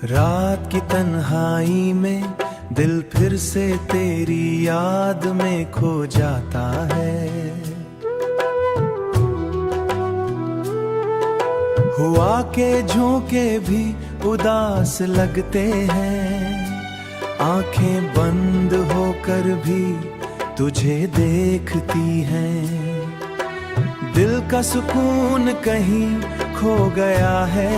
रात की तन्हाई में दिल फिर से तेरी याद में खो जाता है। हुआ के झोंके भी उदास लगते हैं, आंखें बंद होकर भी तुझे देखती हैं। दिल का सुकून कहीं खो गया है,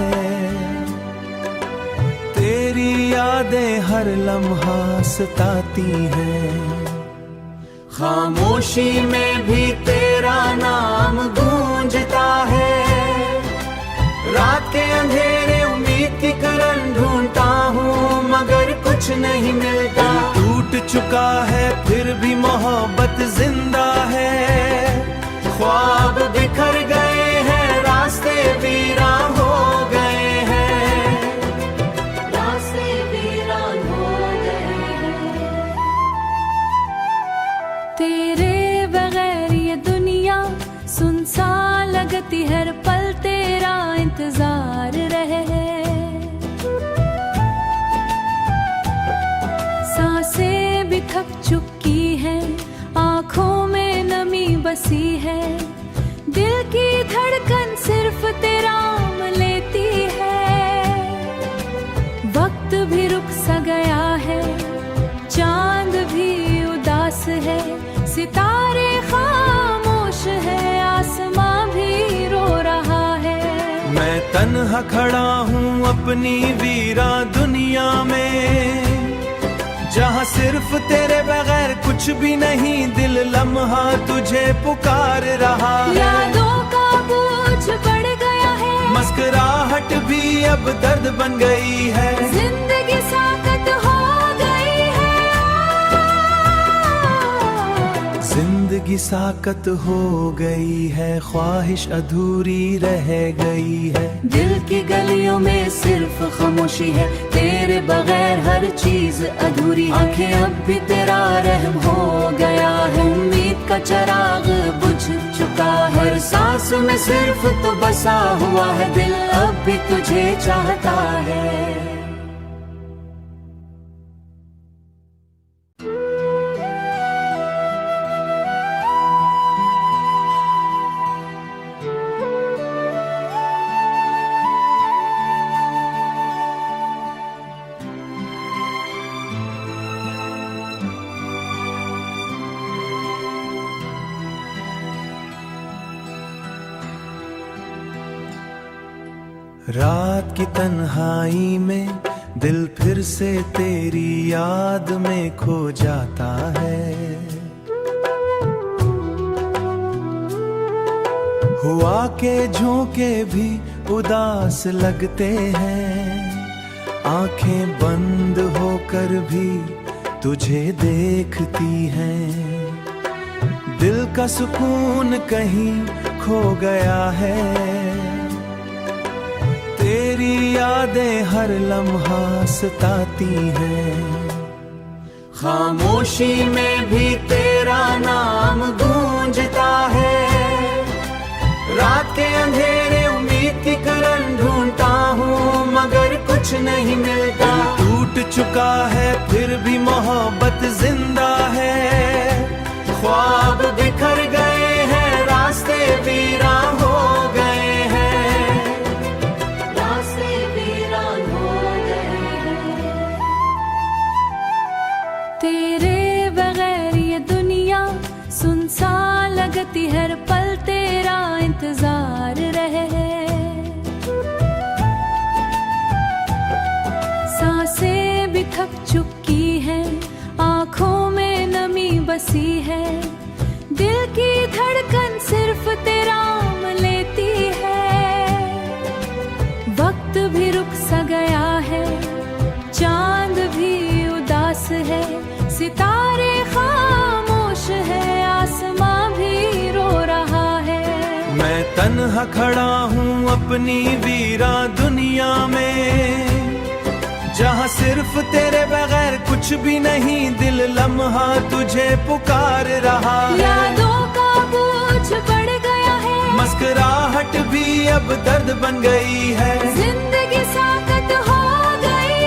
तेरी यादें हर लम्हा सताती हैं। खामोशी में भी तेरा नाम गूंजता है, रात के अंधेरे उम्मीद की किरण ढूंढता हूँ मगर कुछ नहीं मिलता। टूट चुका है फिर भी मोहब्बत जिंदा है, ख्वाब बिखर गए हैं, रास्ते वीरान हो गए हैं, रास्ते वीरान हो गए हैं। तेरे बगैर ये दुनिया सुनसान लगती, हर पल तेरा इंतजार रहे। सांसें भी थक चुकी हैं, आंखों में नमी बसी है, दिल की धड़कन सिर्फ तेरा नाम लेती है। वक्त भी रुक सा गया है, चांद भी उदास है, सितारे खामोश है, आसमां भी रो रहा है। मैं तन्हा खड़ा हूँ अपनी वीरा दुनिया में, जहाँ सिर्फ तेरे बगैर कुछ भी नहीं, दिल लम्हा तुझे पुकार रहा है। यादों का बोझ बढ़ गया है, मुस्कुराहट भी अब दर्द बन गई है, जिंदगी साकत हो गई है, जिंदगी साकत हो गई है, ख्वाहिश अधूरी रह गई है। दिल की गलियों में सिर्फ खामोशी है, तेरे बगैर हर चीज अधूरी। आंखें अब भी तेरा रहम हो गया है, उम्मीद का चिराग बुझ चुका है, हर सांस में सिर्फ तो बसा हुआ है, दिल अब भी तुझे चाहता है। रात की तन्हाई में दिल फिर से तेरी याद में खो जाता है। हुआ के झोंके भी उदास लगते हैं, आंखें बंद होकर भी तुझे देखती हैं। दिल का सुकून कहीं खो गया है, तेरी यादें हर लम्हा सताती हैं। खामोशी में भी तेरा नाम गूंजता है, रात के अंधेरे उम्मीद की किरण ढूंढता हूँ मगर कुछ नहीं मिलता। टूट चुका है फिर भी मोहब्बत जिंदा है, ख्वाब बिखर गए हैं, रास्ते वीरान हो गए हैं, रास्ते वीरान हो गए हैं। तेरे बगैर ये दुनिया सुनसान लगती, हर पल तेरा इंतजार रहे। सांसें भी थक चुकी हैं, आंखों में नमी बसी है, दिल की धड़कन सिर्फ तेरा नाम लेती है। वक्त भी रुक सा गया है, चांद भी उदास है, सितारे खामोश है, आसमां भी रो रहा है। मैं तन्हा खड़ा हूँ अपनी वीरा दुनिया में, जहाँ सिर्फ तेरे बगैर कुछ भी नहीं, दिल लम्हा तुझे पुकार रहा है। यादों का बोझ बढ़ गया है, मुस्कुराहट भी अब दर्द बन गई है, जिंदगी साकत हो गई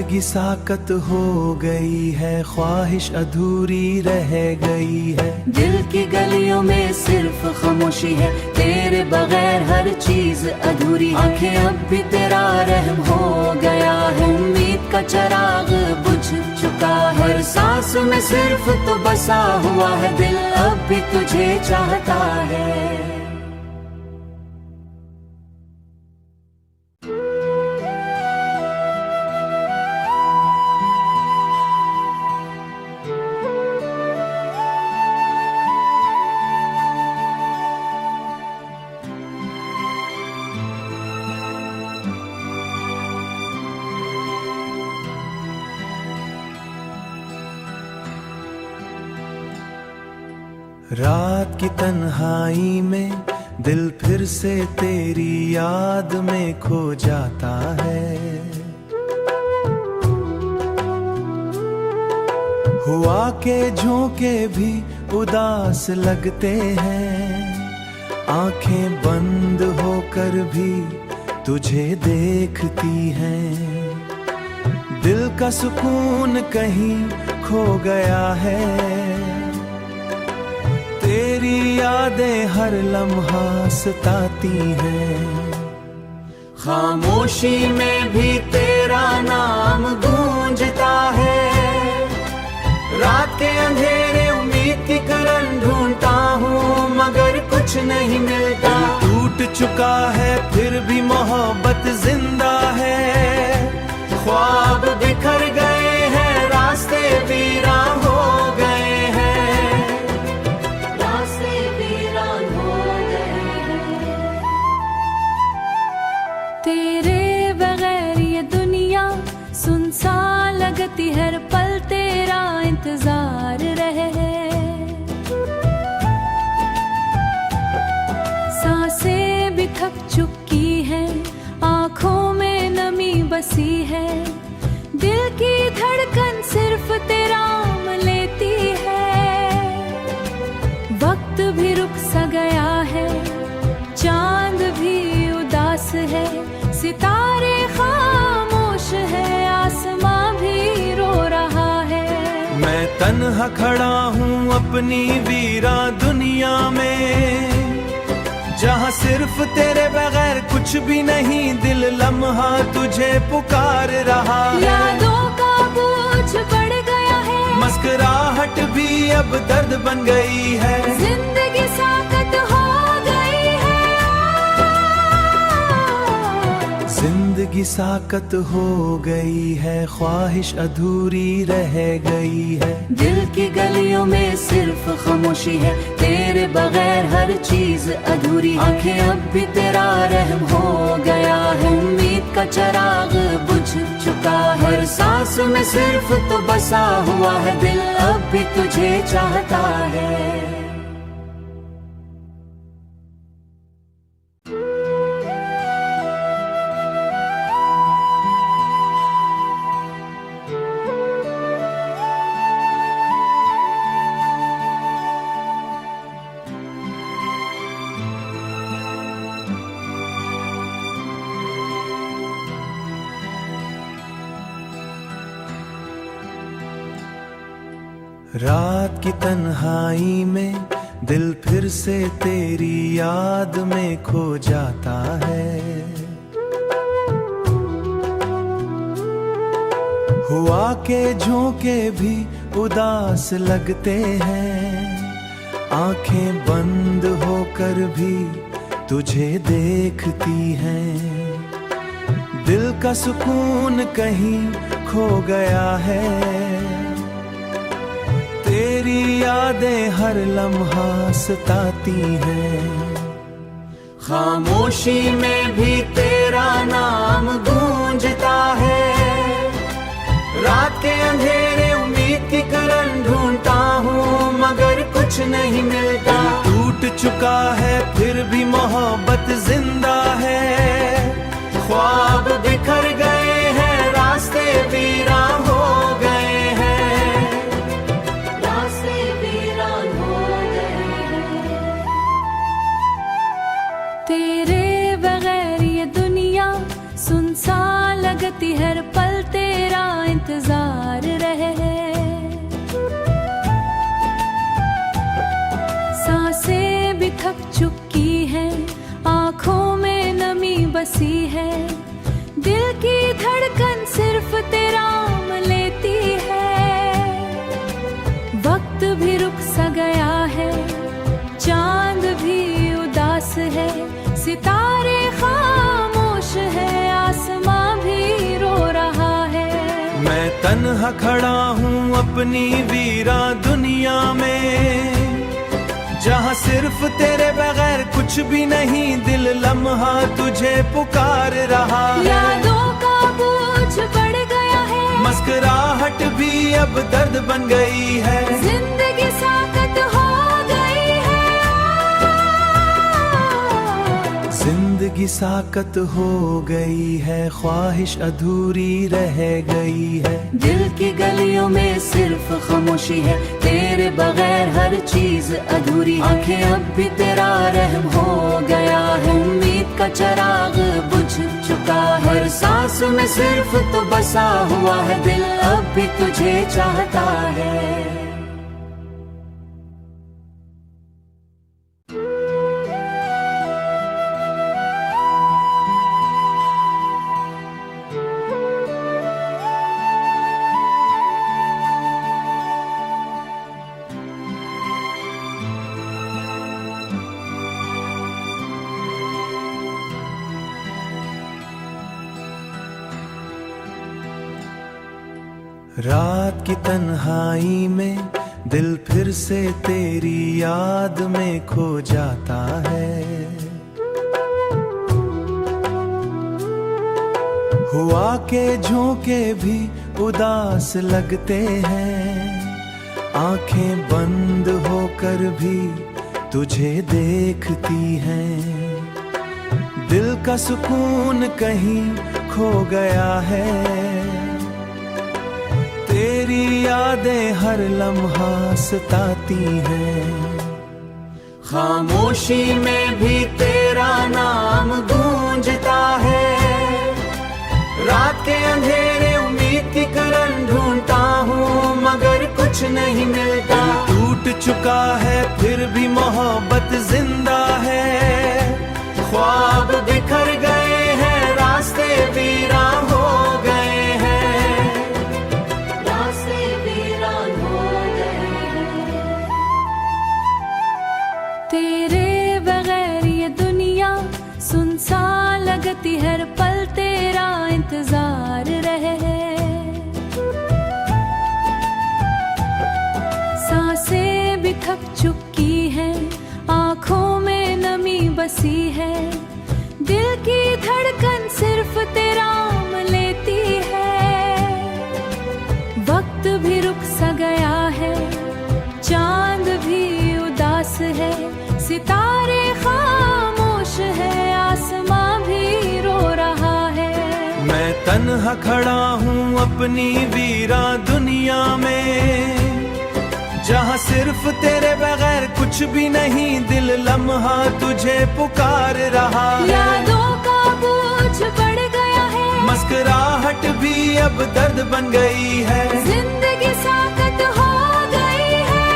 जिंदगी साकत हो गई है, ख्वाहिश अधूरी रह गई है। दिल की गलियों में सिर्फ खामोशी है, तेरे बगैर हर चीज अधूरी। आंखें अब भी तेरा रहम हो गया है, उम्मीद का चिराग बुझ चुका है। हर सांस में सिर्फ तो बसा हुआ है, दिल अब भी तुझे चाहता है। रात की तन्हाई में दिल फिर से तेरी याद में खो जाता है। हुआ के झोंके भी उदास लगते हैं, आंखें बंद होकर भी तुझे देखती हैं। दिल का सुकून कहीं खो गया है, तेरी यादें हर लम्हा सताती हैं। खामोशी में भी तेरा नाम गूंजता है, रात के अंधेरे उम्मीद की किरण ढूंढता हूँ, मगर कुछ नहीं मिलता। टूट चुका है फिर भी मोहब्बत जिंदा है, ख्वाब बिखर गए हैं, रास्ते वीरान हो गए हैं। रास्ते वीरान हो गए हैं। तेरे बगैर ये दुनिया सुनसान लगती, हर पल तेरा इंतजार रहे। सांसें भी थक चुकी हैं, आंखों में नमी बसी है, दिल की धड़कन सिर्फ तेरा नाम लेती है। वक्त भी रुक सा गया है, चांद भी उदास है, सितारे खामोश है, आसमां भी रो रहा है। मैं तन्हा खड़ा हूँ अपनी वीरा दुनिया में, जहाँ सिर्फ तेरे बगैर कुछ भी नहीं, दिल लम्हा तुझे पुकार रहा है। यादों का बोझ बढ़ गया है, मुस्कुराहट भी अब दर्द बन गई है। जिंदगी साकत हो गई है, जिंदगी साकत हो गई है, ख्वाहिश अधूरी रह गई है। दिल की गलियों में सिर्फ खामोशी है, तेरे बगैर हर चीज अधूरी। आंखें अब भी तेरा रहम हो गया है, उम्मीद का चिराग बुझ चुका है। हर सांस में सिर्फ तो बसा हुआ है, दिल अब भी तुझे चाहता है। रात की तन्हाई में दिल फिर से तेरी याद में खो जाता है। हुआ के झोंके भी उदास लगते हैं, आंखें बंद होकर भी तुझे देखती हैं। दिल का सुकून कहीं खो गया है, तेरी यादें हर लम्हा सताती हैं। खामोशी में भी तेरा नाम गूंजता है, रात के अंधेरे उम्मीद की किरण ढूंढता हूँ, मगर कुछ नहीं मिलता। टूट चुका है फिर भी मोहब्बत जिंदा है, ख्वाब बिखर गए हैं, रास्ते वीरान हो गए हैं। रास्ते वीरान हो गए हैं। तेरे बगैर ये दुनिया सुनसान लगती, हर पल तेरा तन्हा खड़ा हूँ अपनी वीरा दुनिया में, जहाँ सिर्फ तेरे बगैर कुछ भी नहीं, दिल लम्हा तुझे पुकार रहा है। यादों का बोझ बढ़ गया है, मुस्कुराहट भी अब दर्द बन गई है, जिंदगी साकत हो गई है, जिंदगी साकत हो गई है, ख्वाहिश अधूरी रह गई है। दिल की गलियों में सिर्फ खामोशी है, तेरे बगैर हर चीज अधूरी, आंखें अब भी तेरा रहम हो गया है, उम्मीद का चिराग बुझ चुका है, हर सांस में सिर्फ तो बसा हुआ है, दिल अब भी तुझे चाहता है। रात की तन्हाई में दिल फिर से तेरी याद में खो जाता है, हुआ के झोंके भी उदास लगते हैं, आंखें बंद होकर भी तुझे देखती हैं, दिल का सुकून कहीं खो गया है, तेरी यादें हर लम्हा सताती हैं, खामोशी में भी तेरा नाम गूंजता है, रात के अंधेरे उम्मीद की किरण ढूंढता हूँ मगर कुछ नहीं मिलता, टूट चुका है फिर भी मोहब्बत जिंदा है, ख्वाब बिखर गए हैं, रास्ते वीरा हो गए हैं, रास्ते वीरान हो गए हैं, तेरे बगैर ये दुनिया सुनसान लगती, हर पल तेरा इंतजार रहे, सांसें भी थक चुकी हैं, आंखों में नमी बसी है, दिल की धड़कन सिर्फ तेरा नाम लेती है, वक्त भी रुक सा गया है, चांद भी उदास है, सितारे खामोश है, आसमां भी रो रहा है, मैं तन्हा खड़ा हूँ अपनी वीरा दुनिया में, जहाँ सिर्फ तेरे बगैर कुछ भी नहीं, दिल लम्हा तुझे पुकार रहा है, यादों का बोझ बढ़ गया है, मुस्कुराहट भी अब दर्द बन गई है, जिंदगी साकत हो गई है,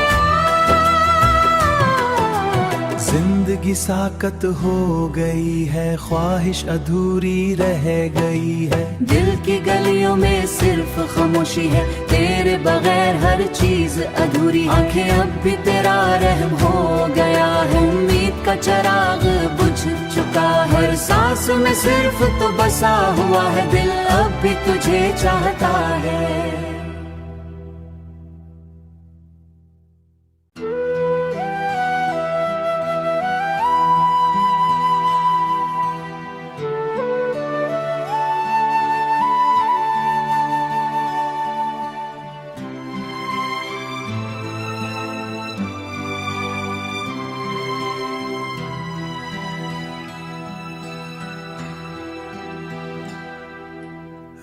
जिंदगी साकत हो गई है, ख्वाहिश अधूरी रह गई है, दिल की गलियों में सिर्फ खामोशी है, तेरे बगैर हर चीज अधूरी, आंखें अब भी तेरा रहम हो गया है, उम्मीद का चिराग बुझ चुका है, हर सांस में सिर्फ तो बसा हुआ है, दिल अब भी तुझे चाहता है।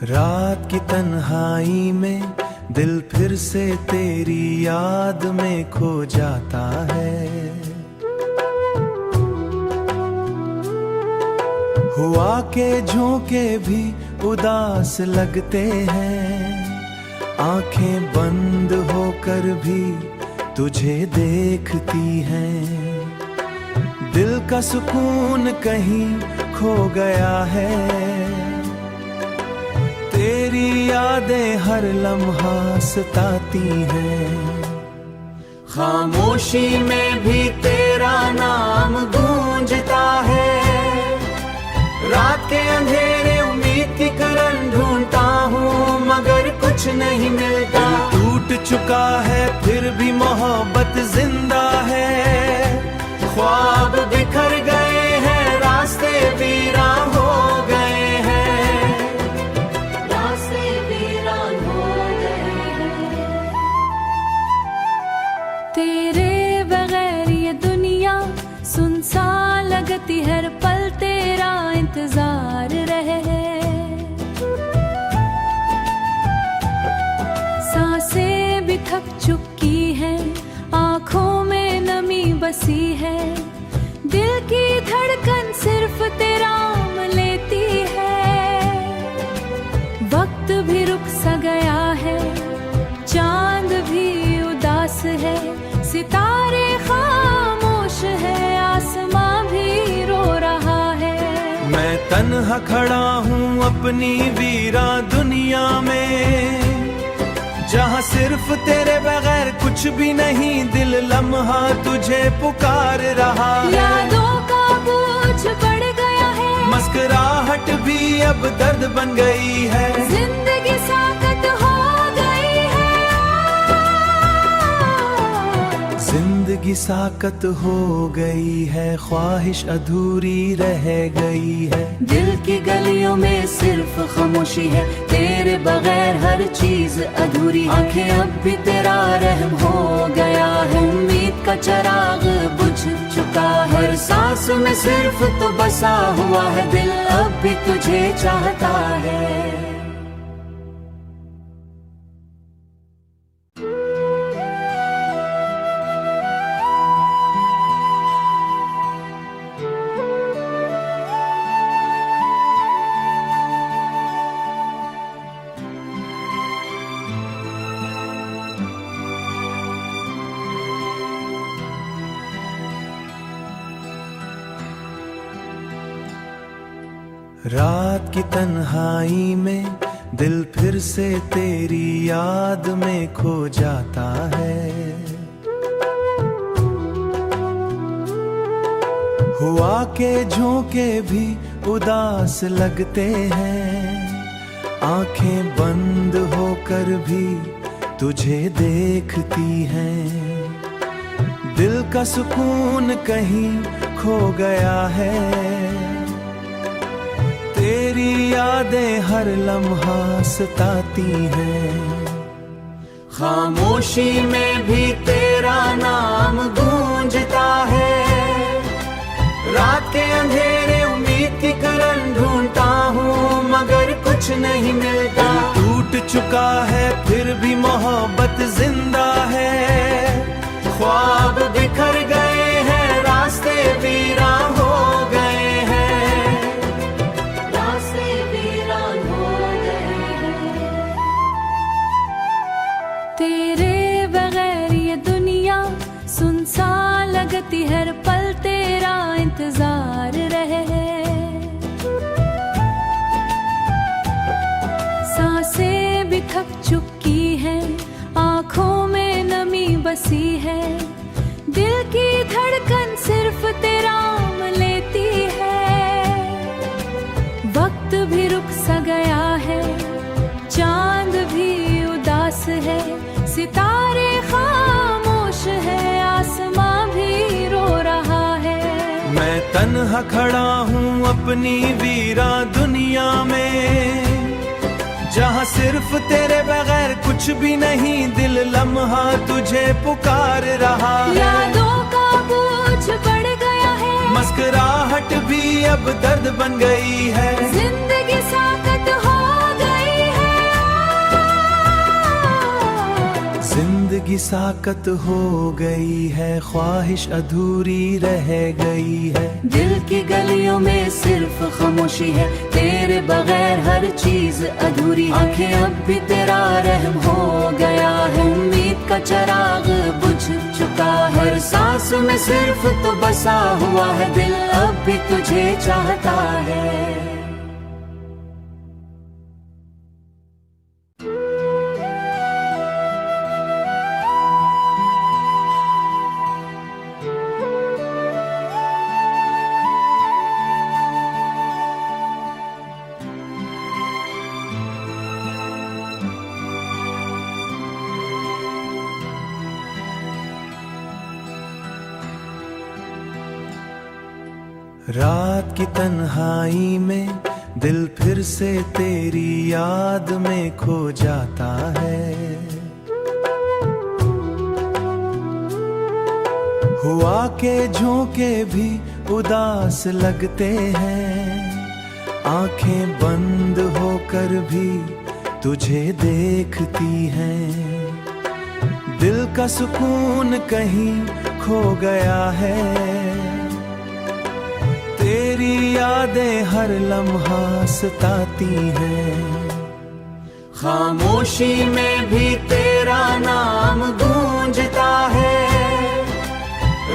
रात की तन्हाई में दिल फिर से तेरी याद में खो जाता है, हुआ के झोंके भी उदास लगते हैं, आंखें बंद होकर भी तुझे देखती हैं, दिल का सुकून कहीं खो गया है, तेरी यादें हर लम्हा सताती हैं, खामोशी में भी तेरा नाम गूंजता है, रात के अंधेरे उम्मीद की किरण ढूंढता हूँ मगर कुछ कुछ नहीं मिलता। टूट चुका है फिर भी मोहब्बत जिंदा है, ख्वाब बिखर गए हैं, रास्ते वीरान हो गए हैं, रास्ते वीरान हो गए हैं। तेरे बगैर ये दुनिया सुनसान लगती, हर पल तेरा इंतजार रहे। सांसें भी थक चुकी हैं, आँखों में नमी बसी है, दिल की धड़कन सिर्फ तेरा नाम लेती है। वक्त भी रुक सा गया है, चांद भी उदास है, सितारे खामोश है, आसमां भी रो रहा है। मैं तन्हा खड़ा हूँ अपनी वीरा दुनिया में, जहाँ सिर्फ तेरे बगैर कुछ भी नहीं, दिल लम्हा तुझे पुकार रहा है। यादों का बोझ बढ़ गया है, मुस्कुराहट भी अब दर्द बन गई है, जिंदगी साकत हो गई है, जिंदगी साकत हो गई है, ख्वाहिश अधूरी रह गई है। दिल की गलियों में सिर्फ खामोशी है, तेरे बगैर हर चीज अधूरी। आंखें अब भी तेरा रहम हो गया है, उम्मीद का चिराग बुझ चुका है, हर सांस में सिर्फ तो बसा हुआ है, दिल अब भी तुझे चाहता है। रात की तन्हाई में दिल फिर से तेरी याद में खो जाता है, हुआ के झोंके भी उदास लगते हैं, आंखें बंद होकर भी तुझे देखती हैं, दिल का सुकून कहीं खो गया है, तेरी यादें हर लम्हा सताती हैं। खामोशी में भी तेरा नाम गूंजता है, रात के अंधेरे उम्मीद की किरण ढूंढता हूँ, मगर कुछ नहीं मिलता। टूट चुका है फिर भी मोहब्बत जिंदा है, ख्वाब बिखर गए हैं, रास्ते वीरान हो गए हैं, रास्ते वीरान हो गए हैं। तेरे बगैर ये दुनिया सुनसान लगती, हर पल तेरा इंतजार रहे। सांसें भी थक चुकी हैं, आँखों में नमी बसी है, दिल की धड़कन सिर्फ तेरा नाम लेती है। वक्त भी रुक सा गया है, चांद भी उदास है, सितारे खामोश है, आसमां भी रो रहा है। मैं तन्हा खड़ा हूँ अपनी वीरा दुनिया में, जहाँ सिर्फ तेरे बगैर कुछ भी नहीं, दिल लम्हा तुझे पुकार रहा है। यादों का बोझ बढ़ गया है, मुस्कुराहट भी अब दर्द बन गई है, जिंदगी साकत हो गई है, जिंदगी साकत हो गई है, ख्वाहिश अधूरी रह गई है। दिल की गलियों में सिर्फ खामोशी है, तेरे बगैर हर चीज अधूरी। आंखें अब भी तेरा रहम हो गया है, उम्मीद का चिराग बुझ चुका है, हर सांस में सिर्फ तो बसा हुआ है, दिल अब भी तुझे चाहता है। रात की तन्हाई में दिल फिर से तेरी याद में खो जाता है। हुआ के झोंके भी उदास लगते हैं, आंखें बंद होकर भी तुझे देखती हैं। दिल का सुकून कहीं खो गया है, तेरी यादें हर लम्हा सताती हैं। खामोशी में भी तेरा नाम गूंजता है,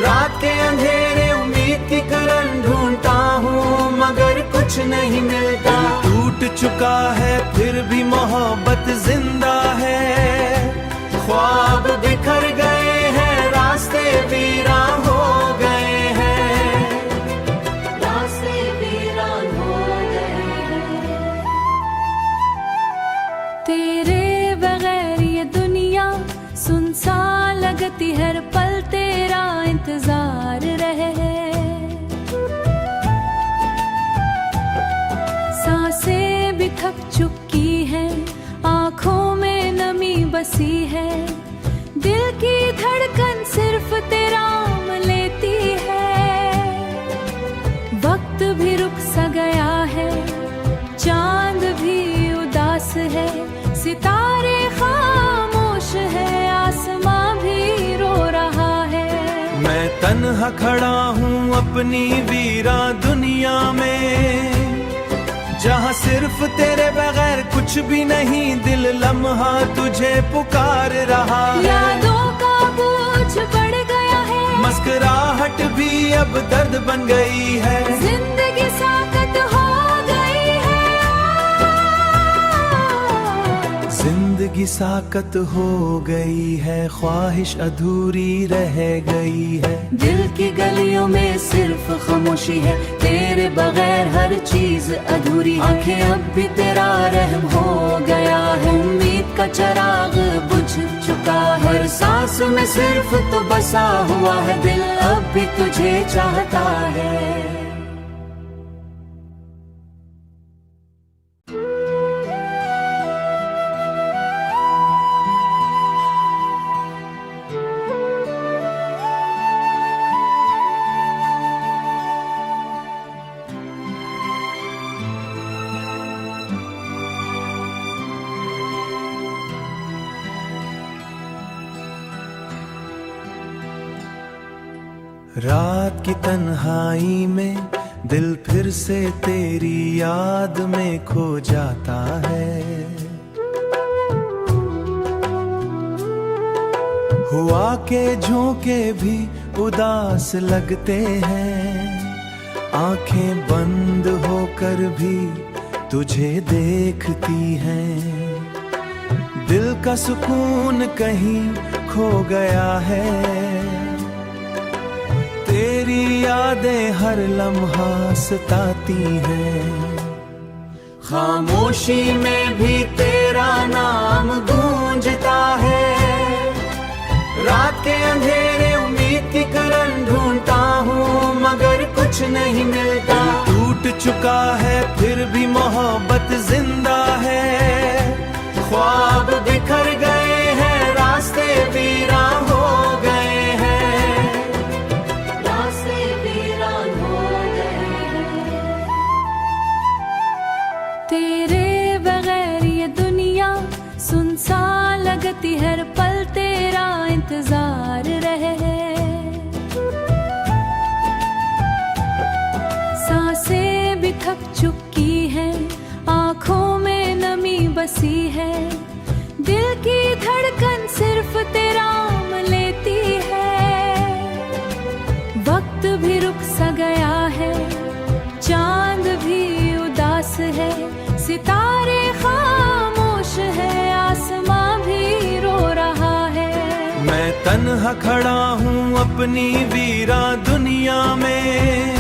रात के अंधेरे उम्मीद की किरण ढूंढता हूँ मगर कुछ नहीं मिलता। टूट चुका है फिर भी मोहब्बत जिंदा है, ख्वाब बिखर गए हैं, रास्ते वीरान हो गए हैं, रास्ते वीरान हो गए हैं। तेरे बगैर ये दुनिया सुनसान लगती, हर पल तेरा इंतजार रहे। सांसें भी थक चुकी हैं, आंखों में नमी बसी है, दिल की धड़कन सिर्फ तेरा नाम लेती है। वक्त भी रुक सा गया है, चांद भी उदास है, सितारे खामोश है, आसमां भी रो रहा है। मैं तन्हा खड़ा हूँ अपनी वीरा दुनिया में, जहाँ सिर्फ तेरे बगैर कुछ भी नहीं, दिल लम्हा तुझे पुकार रहा है। यादों का बोझ बढ़ गया है, मुस्कुराहट भी अब दर्द बन गई है, जिंदगी साकत हो गई है, जिंदगी साकत हो गई है, ख्वाहिश अधूरी रह गई है। दिल की गलियों में सिर्फ खामोशी है, तेरे बगैर हर चीज अधूरी, आंखें अब भी तेरा रहम हो गया है, उम्मीद का चिराग बुझ चुका है, हर सांस में सिर्फ तो बसा हुआ है, दिल अब भी तुझे चाहता है। रात की तन्हाई में दिल फिर से तेरी याद में खो जाता है। हुआ के झोंके भी उदास लगते हैं, आंखें बंद होकर भी तुझे देखती हैं। दिल का सुकून कहीं खो गया है, तेरी यादें हर लम्हा सताती हैं। खामोशी में भी तेरा नाम गूंजता है, रात के अंधेरे उम्मीद की किरण ढूंढता हूँ मगर कुछ नहीं मिलता। टूट चुका है फिर भी मोहब्बत जिंदा है, ख्वाब बिखर गए हैं, रास्ते वीरान हो गए हैं, रास्ते वीरान हो गए हैं। तेरे बगैर ये दुनिया सुनसान लगती, हर पल तेरा इंतजार रहे। सांसें भी थक चुकी हैं, आंखों में नमी बसी है, दिल की धड़कन सिर्फ तेरा नाम लेती है। वक्त भी रुक सा गया है, चांद भी उदास है, सितारे खामोश है, आसमां भी रो रहा है। मैं तन्हा खड़ा हूँ अपनी वीरा दुनिया में,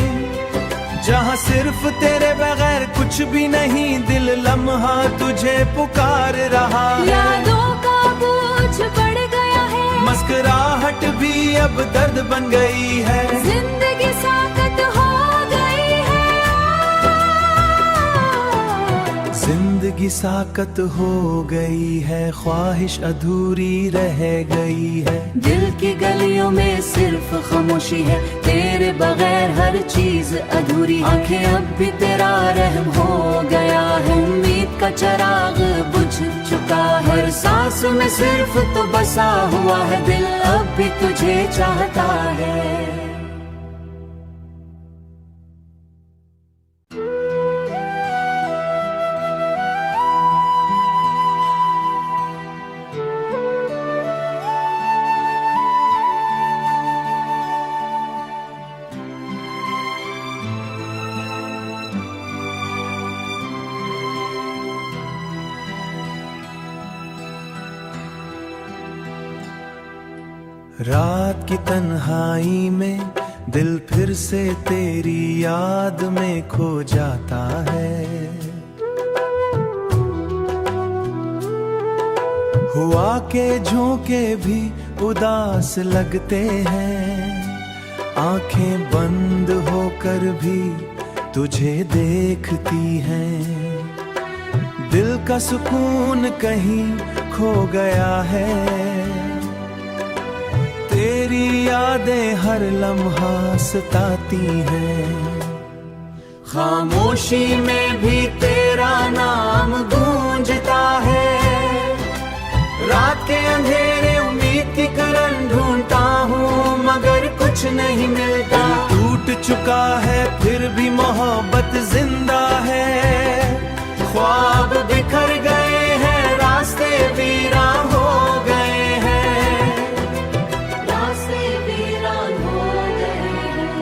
जहाँ सिर्फ तेरे बगैर कुछ भी नहीं, दिल लम्हा तुझे पुकार रहा है। यादों का बोझ बढ़ गया है, मुस्कुराहट भी अब दर्द बन गई है, जिंदगी साकत हो गई सादगी साकत हो गई है, ख्वाहिश अधूरी रह गई है। दिल की गलियों में सिर्फ खामोशी है, तेरे बगैर हर चीज अधूरी। आंखें अब भी तेरा रहम हो गया है, उम्मीद का चिराग बुझ चुका है। हर सांस में सिर्फ तो बसा हुआ है, दिल अब भी तुझे चाहता है। रात की तन्हाई में दिल फिर से तेरी याद में खो जाता है। हुआ के झोंके भी उदास लगते हैं, आंखें बंद होकर भी तुझे देखती हैं। दिल का सुकून कहीं खो गया है, तेरी यादें हर लम्हा सताती हैं। खामोशी में भी तेरा नाम गूंजता है, रात के अंधेरे उम्मीद की किरण ढूंढता हूँ मगर कुछ नहीं मिलता। टूट चुका है फिर भी मोहब्बत जिंदा है, ख्वाब बिखर गए हैं, रास्ते वीरान हो गए हैं, रास्ते वीरान हो गए हैं।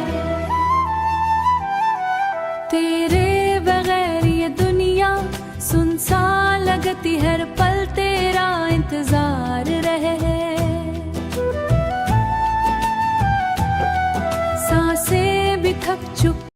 तेरे